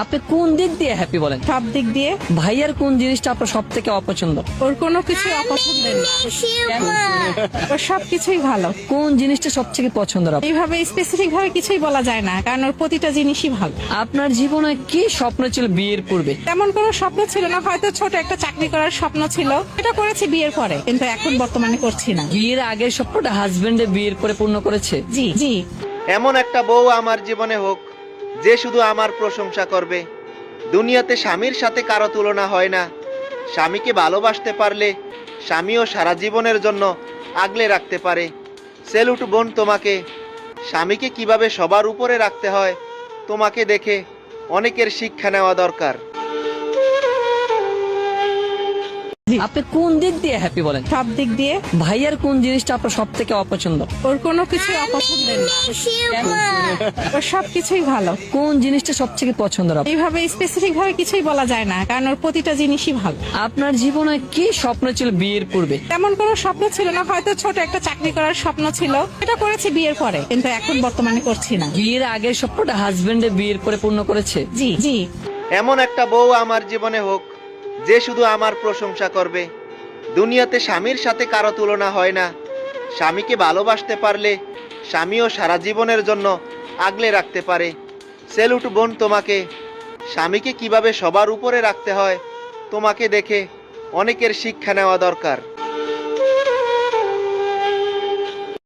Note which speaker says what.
Speaker 1: আপনি কোন দিক দিয়ে হ্যাপি বলেন?
Speaker 2: সব দিক দিয়ে।
Speaker 1: ভাইয়ার কোন জিনিসটা আপনার সব থেকে অপছন্দ?
Speaker 2: ওর কোনো কিছু অপছন্দের না, ওর সবকিছুই ভালো।
Speaker 1: কোন জিনিসটা সব থেকে পছন্দ আপনার?
Speaker 2: এইভাবে স্পেসিফিক ভাবে কিছুই বলা যায় না, কারণ ওর প্রতিটা জিনিসই ভালো।
Speaker 1: আপনার জীবনে কি স্বপ্ন ছিল বিয়ের পূর্বে?
Speaker 2: তেমন কোনো স্বপ্ন ছিল না, হয়তো ছোট একটা চাকরি করার স্বপ্ন ছিল, এটা করেছি বিয়ের পরে, কিন্তু এখন বর্তমানে করছি না।
Speaker 1: বিয়ের আগের স্বপ্নটা হাজবেন্ডে বিয়ের পরে পূর্ণ করেছে?
Speaker 2: জি জি।
Speaker 3: এমন একটা বউ আমার জীবনে হোক যে শুধু আমার প্রশংসা করবে। দুনিয়াতে স্বামীর সাথে কারো তুলনা হয় না। স্বামীকে ভালোবাসতে পারলে স্বামীও সারা জীবনের জন্য আগলে রাখতে পারে। সেলুট বোন তোমাকে। স্বামীকে কিভাবে সবার উপরে রাখতে হয় তোমাকে দেখে অনেকের শিক্ষা নেওয়া দরকার।
Speaker 1: আপনি কোন দিক দিয়ে হ্যাপি বলেন?
Speaker 2: সব দিক দিয়ে।
Speaker 1: ভাইয়ার কোন জিনিসটা আপনার সব থেকে অপছন্দ?
Speaker 2: ওর কোনো কিছু অপছন্দের না, ওর সবকিছুই ভালো।
Speaker 1: কোন জিনিসটা সব থেকে পছন্দ আপনার?
Speaker 2: এইভাবে স্পেসিফিক ভাবে কিছুই বলা যায় না, কারণ ওর প্রতিটা জিনিসই ভালো।
Speaker 1: আপনার জীবনে কি স্বপ্ন ছিল বিয়ের পূর্বে?
Speaker 2: তেমন কোনো স্বপ্ন ছিল না, হয়তো ছোট একটা চাকরি করার স্বপ্ন ছিল, এটা করেছি বিয়ের পরে, কিন্তু এখন বর্তমানে করছি না।
Speaker 1: বিয়ের আগের স্বপ্নটা হাজবেন্ডে বিয়ের পরে পূর্ণ করেছে?
Speaker 2: জি জি।
Speaker 3: এমন একটা বউ আমার জীবনে হোক যে শুধু আমার প্রশংসা করবে। দুনিয়াতে স্বামীর সাথে কারো তুলনা হয় না। স্বামীকে ভালোবাসতে পারলে স্বামীও সারা জীবনের জন্য আগলে রাখতে পারে। সেলুট বোন তোমাকে। স্বামীকে কিভাবে সবার উপরে রাখতে হয় তোমাকে দেখে অনেকের শিক্ষা নেওয়া দরকার।